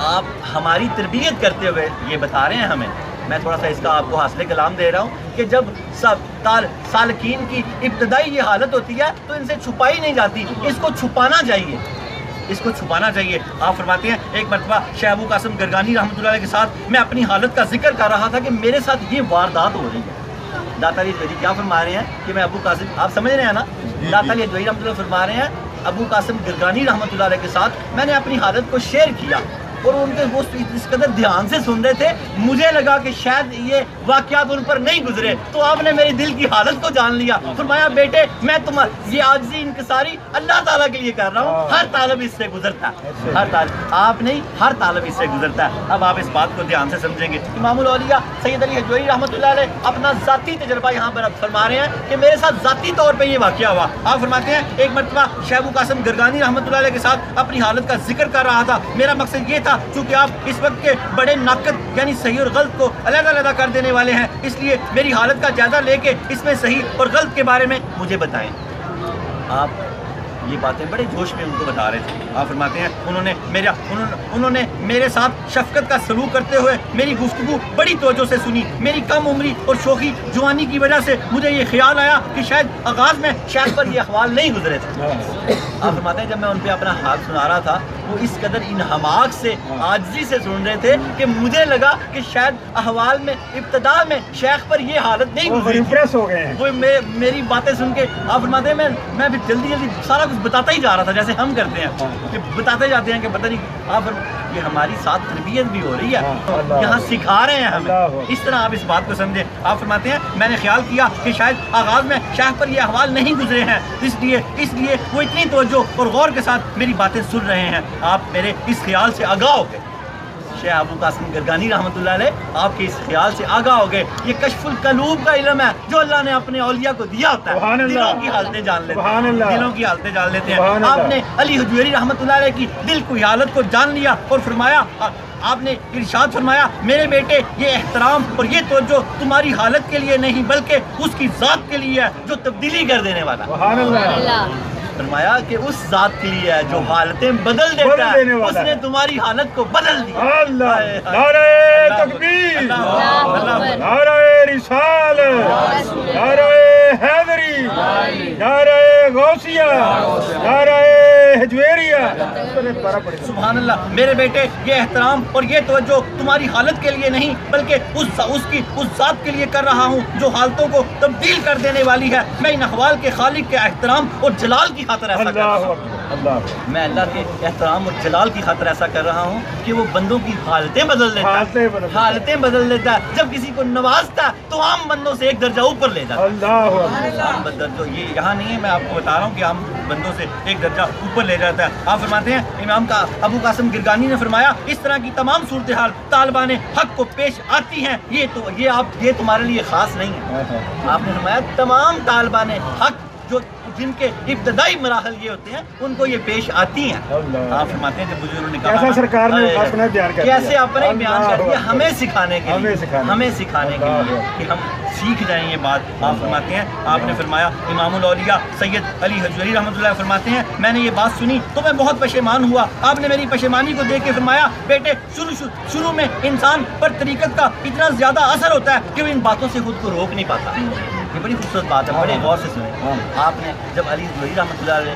آپ ہماری تربیت کرتے ہوئے یہ بتا رہے ہیں ہمیں، میں تھوڑا سا اس کا آپ کو حاصل کلام دے رہا ہوں کہ جب سالکین کی ابتدائی یہ حالت ہوتی ہے تو ان سے چھپائی نہیں جاتی، اس کو چھپانا چاہیے۔ آپ فرماتے ہیں ایک مرتبہ شیخ ابو قاسم گرگانی رحمۃ اللہ علیہ کے ساتھ میں اپنی حالت کا ذکر کر رہا تھا کہ میرے ساتھ یہ واردات ہو رہی ہے۔ داتا علی حجویری کیا فرما رہے ہیں کہ میں ابو قاسم، آپ سمجھ رہے ہیں نا، داتا علی حجویری رحمۃ اللہ فرما رہے ہیں ابو قاسم گرگانی رحمۃ اللہ علیہ کے ساتھ میں نے اپنی حالت کو شیئر کیا اور ان کے وہ اس قدر دھیان سے سن رہے تھے، مجھے لگا کہ شاید یہ واقعات ان پر نہیں گزرے، تو آپ نے میری دل کی حالت کو جان لیا۔ فرمایا بیٹے میں یہ عاجزی انکساری اللہ تعالیٰ کے لیے کر رہا ہوں، ہر طالب اس سے گزرتا ہے، آپ نہیں، ہر طالب اس سے گزرتا ہے۔ اب آپ اس بات کو دھیان سے سمجھیں گے۔ امام الاولیاء سید علی حجویری رحمۃ اللہ علیہ اپنا ذاتی تجربہ یہاں پر فرما رہے ہیں کہ میرے ساتھ ذاتی طور پہ یہ واقعہ ہوا۔ آپ فرماتے ہیں ایک مرتبہ شیخ ابو قاسم گرگانی رحمۃ اللہ علیہ کے ساتھ اپنی حالت کا ذکر کر رہا تھا۔ میرا مقصد یہ تھا چونکہ آپ اس وقت کے بڑے ناقد یعنی صحیح اور غلط کو علیحدہ کر دینے والے ہیں، اس لیے میری حالت کا جائزہ لے کے اس میں صحیح اور غلط کے بارے میں مجھے بتائیں۔ آپ یہ باتیں بڑے جوش میں ان کو بتا رہے تھے۔ آپ فرماتے ہیں انہوں نے میرے ساتھ شفقت کا سلوک کرتے ہوئے میری گفتگو بڑی توجہ سے سنی۔ میری کم عمری اور شوخی جوانی کی وجہ سے مجھے یہ خیال آیا کہ شاید آغاز میں شیخ پر یہ احوال نہیں گزرے تھے۔ آپ فرماتے ہیں جب میں ان پہ اپنا حال سنا رہا تھا وہ اس قدر انہماک سے عاجزی سے سن رہے تھے کہ مجھے لگا کہ شاید احوال میں ابتدا میں شیخ پر یہ حالت نہیں گزری، وہ میری باتیں سن کے آپ فرماتے ہیں میں بھی جلدی سارا کچھ بتاتا ہی جا رہا تھا جیسے ہم کرتے ہیں کہ بتاتے جاتے ہیں کہ پتہ نہیں۔ یہ ہماری ساتھ تربیت بھی ہو رہی ہے، یہاں سکھا رہے ہیں ہمیں، اس طرح آپ اس بات کو سمجھیں۔ آپ فرماتے ہیں میں نے خیال کیا کہ شاید آغاز میں شیخ پر یہ احوال نہیں گزرے ہیں، اس لیے وہ اتنی توجہ اور غور کے ساتھ میری باتیں سن رہے ہیں، آپ میرے اس خیال سے آگاہ ہو گئے۔ شیخ ابو قاسم گرگانی رحمۃ اللہ علیہ آپ کے اس خیال سے آگاہ ہو گئے، یہ کشف القلوب کا علم ہے جو اللہ نے اپنے اولیاء کو دیا ہوتا ہے، دلوں کی حالتیں جان لیتے ہیں، دلوں کی حالتیں جان لیتے ہیں۔ آپ نے علی حجویری رحمۃ اللہ علیہ کی دل کی حالت کو جان لیا اور فرمایا، آپ نے ارشاد فرمایا میرے بیٹے یہ احترام اور یہ توجہ تمہاری حالت کے لیے نہیں بلکہ اس کی ذات کے لیے ہے جو تبدیلی کر دینے والا ہے۔ فرمایا کہ اس ذات کے لیے ہے جو حالتیں بدل دیتا ہے، اس نے تمہاری حالت کو بدل دیا۔ اللہ، نعرہ تکبیر، نعرہ رسالت، نعرہ حیدری، نعرہ غوثیہ، نعرہ حجویریہ۔ سبحان اللہ، میرے بیٹے یہ احترام اور یہ توجہ تمہاری حالت کے لیے نہیں بلکہ اس ذات کے لیے کر رہا ہوں جو حالتوں کو تبدیل کر دینے والی ہے۔ میں ان احوال کے خالق کے احترام اور جلال کی خاطر ایسا کر رہا ہوں، میں اللہ کے احترام اور جلال کی خاطر ایسا کر رہا ہوں کہ وہ بندوں کی حالتیں بدل دیتا ہے، حالتیں بدل دیتا ہے۔ جب کسی کو نوازتا ہے تو عام بندوں سے ایک درجہ اوپر لے جاتا ہے۔ عام بندوں یہ یہاں نہیں ہے، میں آپ کو بتا رہا ہوں کہ عام بندوں سے ایک درجہ اوپر لے جاتا ہے۔ آپ فرماتے ہیں امام کا ابو قاسم گرگانی نے فرمایا اس طرح کی تمام صورتحال طالبان حق کو پیش آتی ہیں، یہ تمہارے لیے خاص نہیں ہے۔ آپ نے فرمایا تمام طالبان حق جو جن کے ابتدائی مراحل یہ ہوتے ہیں ان کو یہ پیش آتی ہیں۔ آپ فرماتے ہیں کہ بزرگوں نے کہا کیسا سرکار نے اپنا بیان کر دیا، کیسے اپنے بیان کر دیا ہمیں سکھانے کے لیے کہ ہم سیکھ جائیں یہ بات۔ آپ فرماتے ہیں آپ نے فرمایا امام الاولیاء سید علی حجویری رحمۃ اللہ فرماتے ہیں میں نے یہ بات سنی تو میں بہت پشیمان ہوا۔ آپ نے میری پشیمانی کو دیکھ کے فرمایا بیٹے شروع میں انسان پر طریقت کا اتنا زیادہ اثر ہوتا ہے کہ وہ ان باتوں سے خود کو روک نہیں پاتا۔ یہ بڑی خوبصورت بات ہے، بڑے غور سے سنیں۔ آپ نے جب علی حجویری رحمۃ اللہ علیہ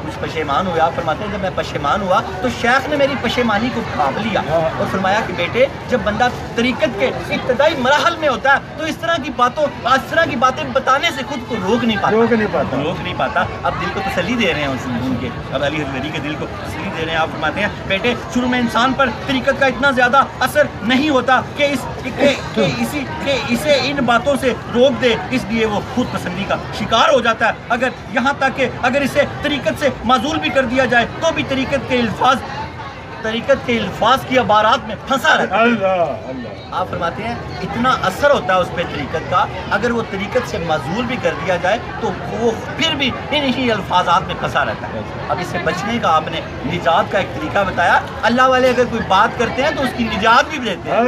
کچھ پشیمان ہوئے، آپ فرماتے ہیں جب میں پشیمان ہوا تو شیخ نے میری پشیمانی کو ڈھانپ لیا اور فرمایا کہ بیٹے جب بندہ طریقت کے ابتدائی مراحل میں ہوتا ہے تو اس طرح کی باتیں بتانے سے خود کو روک نہیں پاتا۔ اب دل کو تسلی دے رہے ہیں ان کے، اب علی حجویری کے دل کو تسلی دے رہے ہیں۔ آپ فرماتے ہیں بیٹے شروع میں انسان پر طریقت کا اتنا زیادہ اثر نہیں ہوتا کہ اسے ان باتوں سے روک دے، اس لیے وہ خود پسندی کا شکار ہو جاتا ہے۔ اگر یہاں تک کہ اگر اسے طریقت سے معزول بھی کر دیا جائے تو بھی طریقت کے الفاظ کی عبارات میں پھنسا رہتا ہے۔ آپ فرماتے ہیں اتنا اثر ہوتا ہے اس پہ طریقت کا، اگر وہ طریقت سے معزول بھی کر دیا جائے تو وہ پھر بھی انہی الفاظات میں پھنسا رہتا ہے۔ اب اس سے بچنے کا آپ نے نجات کا ایک طریقہ بتایا۔ اللہ والے اگر کوئی بات کرتے ہیں تو اس کی نجات بھی دیتے ہیں،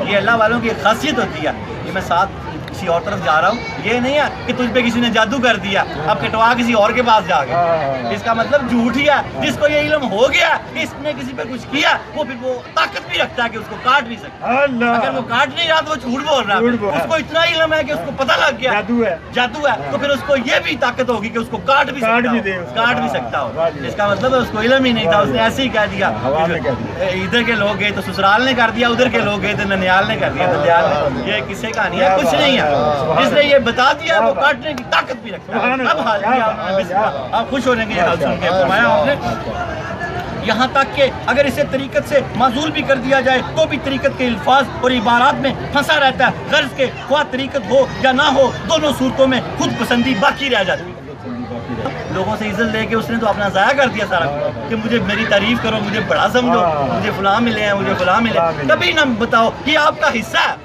یہ اللہ والوں کی ایک خاصیت ہوتی ہے۔ یہ میں ساتھ کسی اور طرف جا رہا ہوں، یہ نہیں ہے کہ تجھ پہ کسی نے جادو کر دیا اب کٹوا کسی اور کے پاس جا گئے، اس کا مطلب جھوٹ ہی ہے۔ جس کو یہ علم ہو گیا کہ اس نے کسی پہ کچھ کیا وہ پھر وہ طاقت بھی رکھتا ہے کہ اس کو کاٹ بھی سکتا ہے۔ اگر وہ کاٹ نہیں رہا تو وہ جھوٹ بول رہا ہے، اس کو اتنا علم ہے کہ اس کو پتہ لگ گیا جادو ہے تو پھر اس کو یہ بھی طاقت ہوگی کہ اس کو کاٹ بھی سکتا ہو۔ اس کا مطلب ہے اس کو علم ہی نہیں تھا، اس نے ایسے ہی کہہ دیا ادھر کے لوگ گئے تو سسرال نے کر دیا، ادھر کے لوگ گئے تو ننیال نے کر دیا دندیال نے۔ یہ کسے کہانی ہے؟ کچھ نہیں ہے، جس نے یہ بتا دیا وہ کاٹنے کی طاقت بھی رکھتا ہے۔ اب حال کیا آپ خوش ہونے کی حال سن کے فرمایا آپ نے یہاں تک کہ اگر اسے طریقت سے معزول بھی کر دیا جائے تو بھی طریقت کے الفاظ اور عبارات میں پھنسا رہتا ہے۔ غرض کے خواہ طریقت ہو یا نہ ہو دونوں صورتوں میں خود پسندی باقی رہ جاتی ہے۔ لوگوں سے عزت لے کے اس نے تو اپنا ضائع کر دیا سارا کہ مجھے میری تعریف کرو، مجھے بڑا سمجھو، مجھے فلاں ملے ہیں، مجھے فلاں ملے، کبھی نہ بتاؤ یہ آپ کا حصہ ہے۔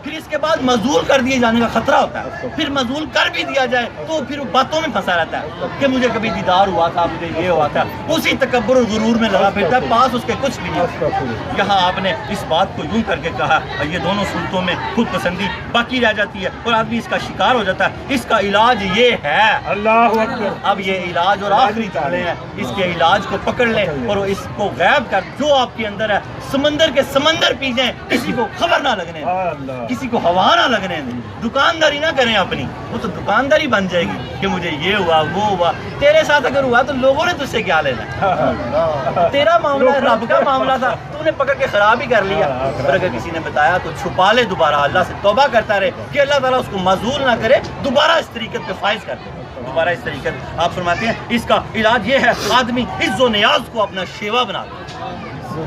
پھر اس کے بعد معزول کر دیے جانے کا خطرہ ہوتا ہے، پھر معزول کر بھی دیا جائے تو پھر باتوں میں پھنسا رہتا ہے کہ مجھے کبھی دیدار ہوا تھا، مجھے یہ ہوا تھا، اسی تکبر اور غرور میں لگا پھرتا ہے، پاس اس کے کچھ بھی نہیں۔ یہاں آپ نے اس بات کو یوں کر کے کہا یہ دونوں صورتوں میں خود پسندی باقی رہ جاتی ہے اور آدمی اس کا شکار ہو جاتا ہے۔ اس کا علاج یہ ہے، اللہ اکبر، اب یہ علاج اور آخری چالے ہیں، اس کے علاج کو پکڑ لیں اور اس کو غائب کر جو آپ کے اندر ہے سمندر کے سمندر پی جائیں، کسی کو خبر نہ لگنے دیں، کسی کو ہوا نہ لگنے دیں، دکانداری نہ کریں اپنی، وہ تو دکانداری بن جائے گی کہ مجھے یہ ہوا وہ ہوا۔ تیرے ساتھ اگر ہوا تو لوگوں نے تجھ سے کیا لینا، تیرا معاملہ رب کا معاملہ تھا، تو نے پکڑ کے خراب ہی کر لیا۔ اور اگر کسی نے بتایا تو چھپا لے، دوبارہ اللہ سے توبہ کرتا رہے کہ اللہ تعالیٰ اس کو معزول نہ کرے، دوبارہ اس طریقت پہ فائز کر دے، دوبارہ اس طریقت۔ آپ فرماتے ہیں اس کا علاج یہ ہے آدمی عز و نیاز کو اپنا شیوا بنا دے،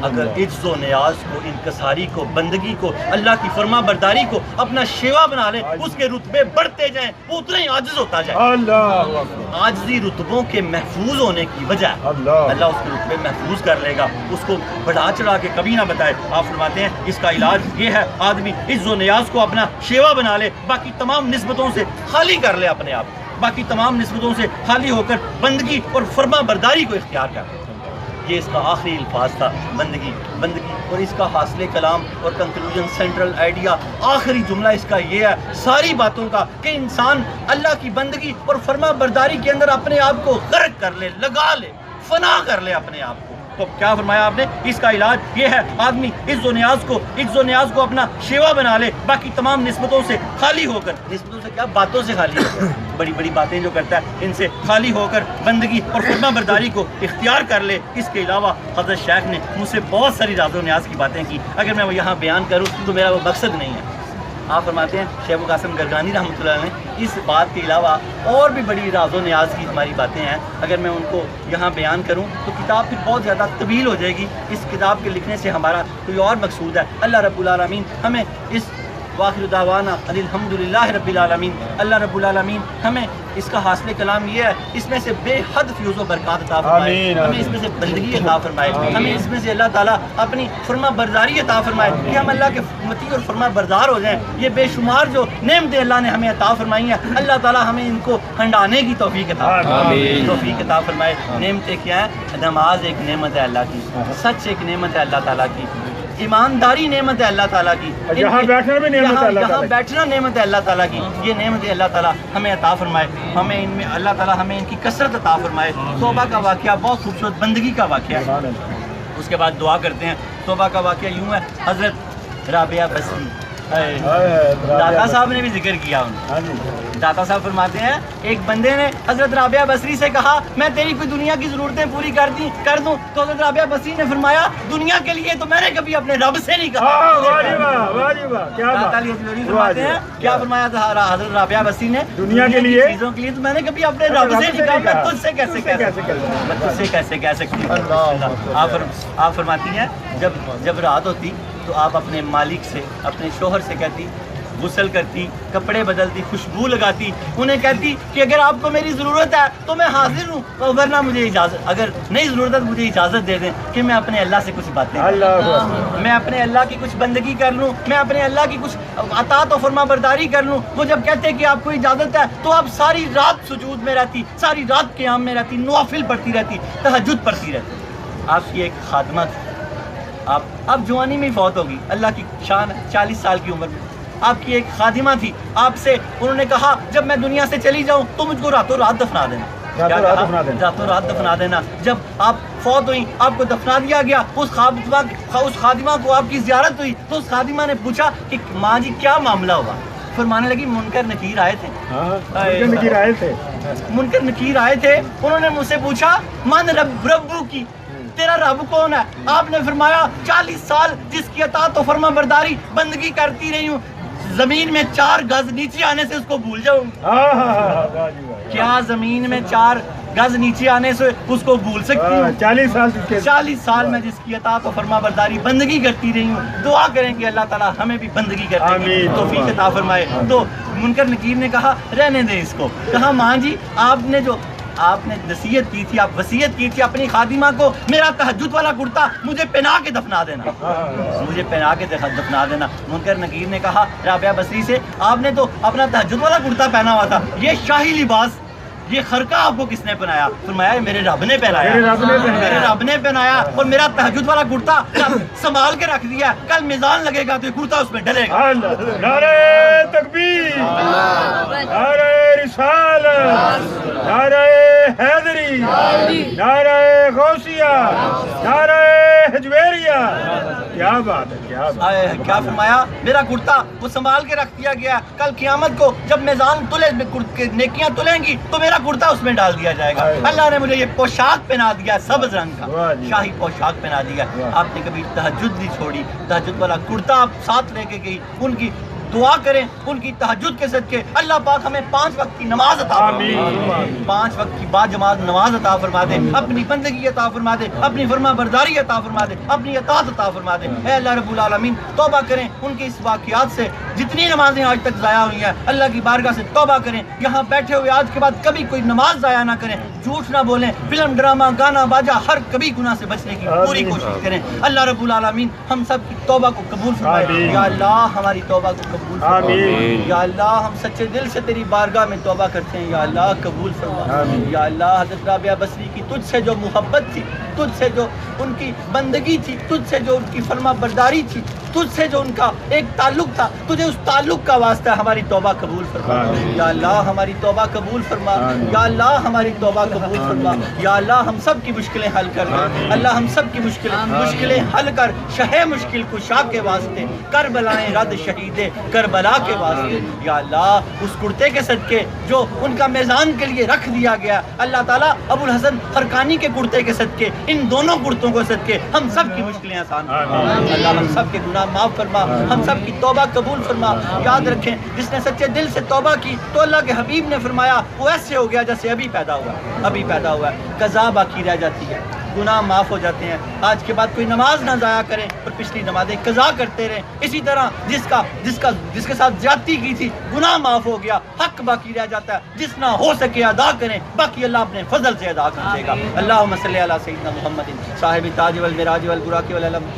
اگر عجز و نیاز کو، انکساری کو، بندگی کو، اللہ کی فرما برداری کو اپنا شیوا بنا لے، اس کے رتبے بڑھتے جائیں، وہ اتنا ہی عاجز ہوتا جائے۔ اللہ عاجزی رتبوں کے محفوظ ہونے کی وجہ اللہ اس کے رتبے محفوظ کر لے گا، اس کو بڑھا چڑھا کے کبھی نہ بتائے۔ آپ فرماتے ہیں اس کا علاج یہ ہے آدمی عز و نیاز کو اپنا شیوا بنا لے، باقی تمام نسبتوں سے خالی کر لے اپنے آپ، باقی تمام نسبتوں سے خالی ہو کر بندگی اور فرما برداری کو اختیار کر لے۔ یہ اس کا آخری الفاظ تھا، بندگی بندگی، اور اس کا حاصل کلام اور کنکلوژن، سینٹرل آئیڈیا، آخری جملہ اس کا یہ ہے ساری باتوں کا کہ انسان اللہ کی بندگی اور فرما برداری کے اندر اپنے آپ کو غرق کر لے، لگا لے، فنا کر لے اپنے آپ کو۔ تو کیا فرمایا آپ نے؟ اس کا علاج یہ ہے آدمی عز و نیاز کو اپنا شیوا بنا لے، باقی تمام نسبتوں سے خالی ہو کر، نسبتوں سے کیا، باتوں سے خالی ہو کر، بڑی بڑی باتیں جو کرتا ہے ان سے خالی ہو کر بندگی اور فرما برداری کو اختیار کر لے۔ اس کے علاوہ حضرت شیخ نے مجھ سے بہت ساری راز و نیاز کی باتیں کی، اگر میں وہ یہاں بیان کروں تو میرا وہ مقصد نہیں ہے۔ آپ فرماتے ہیں شیخ ابو قاسم گرگانی رحمۃ اللہ علیہ نے اس بات کے علاوہ اور بھی بڑی راز و نیاز کی ہماری باتیں ہیں، اگر میں ان کو یہاں بیان کروں تو کتاب پھر بہت زیادہ طویل ہو جائے گی۔ اس کتاب کے لکھنے سے ہمارا کوئی اور مقصود ہے، اللہ رب العالمین ہمیں اس واخر دعوانا ان الحمدللہ رب العالمین، اللہ رب العالمین ہمیں اس کا حاصل کلام یہ ہے اس میں سے بے حد فیوز و برکات عطا فرمائے، ہمیں اس میں سے بندگی عطا فرمائے، ہمیں اس میں سے اللہ تعالیٰ اپنی فرما برداری عطا فرمائے کہ ہم اللہ کے مطیع اور فرما بردار ہو جائیں۔ یہ بے شمار جو نعمتیں اللہ نے ہمیں عطا فرمائی ہیں، اللہ تعالیٰ ہمیں ان کو ہنڈانے کی توفیق عطا فرمائے۔ نعمتیں کیا ہیں؟ نماز ایک نعمت ہے اللہ کی، سچ ایک نعمت ہے اللہ تعالیٰ کی، ایمانداری نعمت ہے اللہ تعالیٰ کی، یہاں بیٹھنا بھی نعمت ہے اللہ یہاں تعالیٰ، بیٹھنا نعمت ہے اللہ تعالیٰ کی۔ یہ نعمت اللہ تعالیٰ ہمیں عطا فرمائے، ہمیں ان میں اللہ تعالیٰ ہمیں ان کی کثرت عطا فرمائے۔ توبہ کا واقعہ بہت خوبصورت بندگی کا واقعہ ہے۔ اس کے بعد دعا کرتے ہیں۔ توبہ کا واقعہ یوں ہے، حضرت رابعہ بصری داتا صاحب نے بھی ذکر کیا انہیں۔ داتا صاحب فرماتے ہیں ایک بندے نے حضرت رابعہ بصری سے کہا میں تیری کوئی دنیا کی ضرورتیں پوری کر دوں، تو حضرت رابعہ بصری نے فرمایا دنیا کے لیے تو میں نے کبھی اپنے رب سے نہیں کہا۔ فرماتے ہیں کیا فرمایا تھا حضرت رابعہ بصری نے؟ دنیا کے لیے، چیزوں کے لیے تو میں نے کبھی اپنے رب سے نہیں کہا، میں تجھ سے کیسے کہہ سکتی ہوں۔ آپ فرماتی ہیں جب رات ہوتی تو آپ اپنے مالک سے، اپنے شوہر سے کہتی، غسل کرتی، کپڑے بدلتی، خوشبو لگاتی، انہیں کہتی کہ اگر آپ کو میری ضرورت ہے تو میں حاضر ہوں، ورنہ مجھے اجازت، اگر نہیں ضرورت ہے تو مجھے اجازت دے دیں کہ میں اپنے اللہ سے کچھ باتیں کروں، میں اپنے اللہ کی کچھ بندگی کر لوں، میں اپنے اللہ کی کچھ اطاعت و فرما برداری کر لوں۔ وہ جب کہتے کہ آپ کو اجازت ہے تو آپ ساری رات سجود میں رہتی، ساری رات قیام میں رہتی، نوافل پڑھتی رہتی، تہجد پڑھتی رہتی۔ آپ کی ایک خادمہ تھی، آپ جوانی میں ہی فوت ہوگی، اللہ کی شان ہے، 40 سال کی عمر میں آپ کی ایک خادمہ تھی، آپ سے انہوں نے کہا جب میں دنیا سے چلی جاؤں تو مجھ کو راتوں رات دفنا دینا، راتوں رات دفنا دینا۔ جب آپ فوت ہوئی، آپ کو دفنا دیا گیا، اس خادمہ کو آپ کی زیارت ہوئی تو اس خادمہ نے پوچھا کہ ماں جی کیا معاملہ ہوا؟ فرمانے لگی منکر نکیر آئے تھے، انہوں نے مجھ سے پوچھا من ربو کی، تیرا رب کون ہے؟ آپ نے فرمایا 40 سال جس کی اطاعت و فرما برداری بندگی کرتی رہی ہوں، زمین میں 4 گز نیچے آنے سے اس کو بھول جاؤں گی؟ کیا زمین میں 4 گز نیچے آنے سے اس کو بھول سکتی ہوں؟ 40 سال میں جس کی اطاعت و فرما برداری بندگی کرتی رہی ہوں۔ دعا کریں کہ اللہ تعالیٰ ہمیں بھی بندگی کرنے کی توفیق عطا فرمائے۔ تو منکر نکیر نے کہا رہنے دیں اس کو۔ کہا ماں جی آپ نے نصیحت کی تھی، آپ وصیت کی تھی اپنی خادمہ کو میرا تہجد والا کرتا مجھے پہنا کے دفنا دینا، منکر نکیر نے کہا رابعہ بصری سے آپ نے تو اپنا تہجد والا کرتا پہنا ہوا تھا، یہ شاہی لباس، یہ خرقہ آپ کو کس نے پہنایا؟ فرمایا میرے رب نے پہنایا، اور میرا تہجد والا کرتا سنبھال کے رکھ دیا، کل میزان لگے گا تو یہ کرتا اس میں ڈلے گا۔ نعرہ تکبیر، نعرہ رسالت، نعرہ حیدری، نعرہ غوثیہ، نعرہ حجویریہ۔ کیا بات ہے، کیا فرمایا میرا کرتا وہ سنبھال کے رکھ دیا گیا، کل قیامت کو جب میزان تلے نیکیاں تلیں گی تو میرا کرتا اس میں ڈال دیا جائے گا۔ اللہ نے مجھے یہ پوشاک پہنا دیا، سبز رنگ کا شاہی پوشاک پہنا دیا۔ آپ نے کبھی تہجد نہیں چھوڑی، تہجد والا کرتا آپ ساتھ لے کے گئی، ان کی دعا کریں ان کی تہجد کے صدقے اللہ پاک ہمیں 5 وقت کی نماز عطا فرما دے، 5 وقت کی با جماعت نماز عطا فرما دے، اپنی بندگی عطا فرما دے، اپنی فرما برداری عطا فرما دے، اپنی اطاعت عطا فرما دے۔ اے اللہ رب العالمین توبہ کریں ان کے اس واقعات سے، جتنی نمازیں آج تک ضائع ہوئی ہیں اللہ کی بارگاہ سے توبہ کریں، یہاں بیٹھے ہوئے آج کے بعد کبھی کوئی نماز ضائع نہ کریں، جھوٹ نہ بولیں، فلم ڈرامہ گانا باجا ہر کبھی گناہ سے بچنے کی پوری کوشش کریں۔ اللہ رب العالمین ہم سب کی توبہ کو قبول فرمائے، یا اللہ ہماری توبہ کو قبول فرما، یا اللہ ہم سچے دل سے تیری بارگاہ میں توبہ کرتے ہیں، یا اللہ قبول فرما، یا اللہ حضرت رابعہ بصری کی تجھ سے جو محبت تھی، تجھ سے جو ان کی بندگی تھی، تجھ سے جو ان کی فرما برداری تھی، تجھ سے جو ان کا ایک تعلق تھا، تجھے اس تعلق کا واسطہ ہے، ہماری توبہ قبول فرما، یا اللہ ہماری توبہ قبول فرما، یا اللہ ہماری توبہ قبول فرما، یا اللہ ہم سب کی مشکلیں حل کر دے، اللہ ہم سب کی مشکلیں حل کر، شہ مشکل کشا کے واسطے، کربلائیں رد شہید کربلا کے واسطے، یا اللہ اس کرتے کے صدقے جو ان کا میزان کے لیے رکھ دیا گیا، اللہ تعالیٰ ابو الحسن خرقانی کے کرتے کے صدقے، ان دونوں کرتوں کو صدقے ہم سب کی مشکلیں آسان فرما، اللہ ہم سب کے گناہ معاف فرما، ہم سب کی توبہ قبول فرما۔ یاد رکھیں جس نے سچے دل سے توبہ کی تو اللہ کے حبیب نے فرمایا وہ ایسے ہو گیا جیسے ابھی پیدا ہوا ہے، قضا باقی رہ جاتی ہے، گناہ معاف ہو جاتے ہیں۔ آج کے بعد کوئی نماز نہ ضائع کریں اور پچھلی نمازیں قضا کرتے رہیں، اسی طرح جس کے ساتھ زیادتی کی تھی گناہ معاف ہو گیا، حق باقی رہ جاتا ہے، جس نہ ہو سکے ادا کریں، باقی اللہ اپنے فضل سے ادا کر دے گا۔ اللہم صلی علی سیدنا محمد صاحب التاج والمراج والبراق والعلم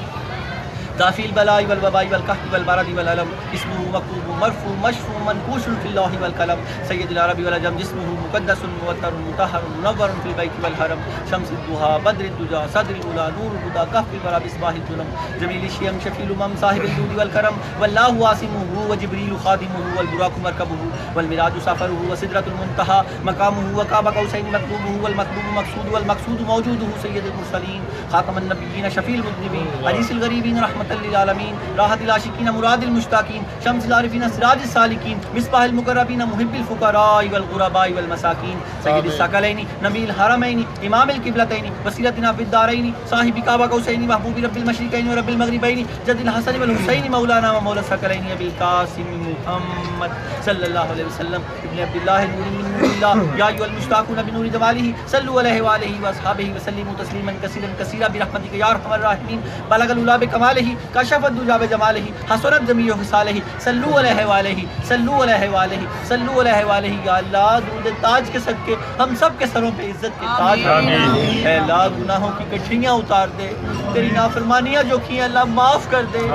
دافی البلاء والوباء والقحط والبرد والعلم، اسمه مكتوب مرفوع مشفوع منقوش في اللوح والقلم، سید العرب والعجم، جسمه مقدس موتر مطهر منور في البيت والحرم، شمس الضحى بدر الدجى صدر الاولى نور الهدى كهف الورى بصباح الظلم، جميل الشيم شفيع الامم صاحب الجود والكرم، والله عاصمه وجبريل خادمه والبراق مركبه والمراج سفره وسدرة المنتهى مقامه وقاب قوسين مطلوبه والمطلوب مقصود والمقصود موجوده، سید المرسلین خاتم النبیین شفیع المذنبین انیس الغریبین رحمت للعالمین راحت العاشقین مراد المشتاقین شمس العارفین سراج السالکین مصباح المقربین محب الفقراء والغرباء والمساکین، سید الثقلین نبی الحرمین امام القبلتین وسیلتنا فی الدارین صاحب قاب قوسین محبوب رب المشرقین ورب المغربین جد الحسن والحسین مولانا ومولا الثقلین ابی القاسم محمد صلی اللہ علیہ وسلم ابن عبداللہ نور من نور اللہ، یا ایھا المشتاقون بنور جمالہ صلوا علیہ وآلہ واصحابہ وسلموا تسلیما کثیرا کثیرا برحمتک یا ارحم الراحمین، بلغ العلا بکمالہ کشف الدجى بجمالہ حسنت جمیع خصالہ، صلوا علیہ وآلہ صلوا علیہ وآلہ صلوا علیہ وآلہ، یا اللہ درود تاج کے صدقے ہم سب کے سروں پہ عزت کے تاج، اے اللہ گناہوں کی گٹھیاں اتار دے، تیری نافرمانیاں جو کی اللہ معاف کر دے،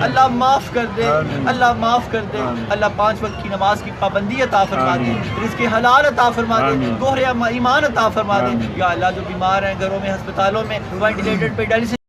اللہ معاف کر دے، اللہ معاف کر دے، اللہ 5 وقت کی نماز کی پابندی عطا فرما دے، رزق حلال عطا فرما دے، گوہر ایمان عطا فرما دے، یا اللہ جو بیمار ہیں گھروں میں ہسپتالوں میں وینٹیلیٹر پہ ڈائلسس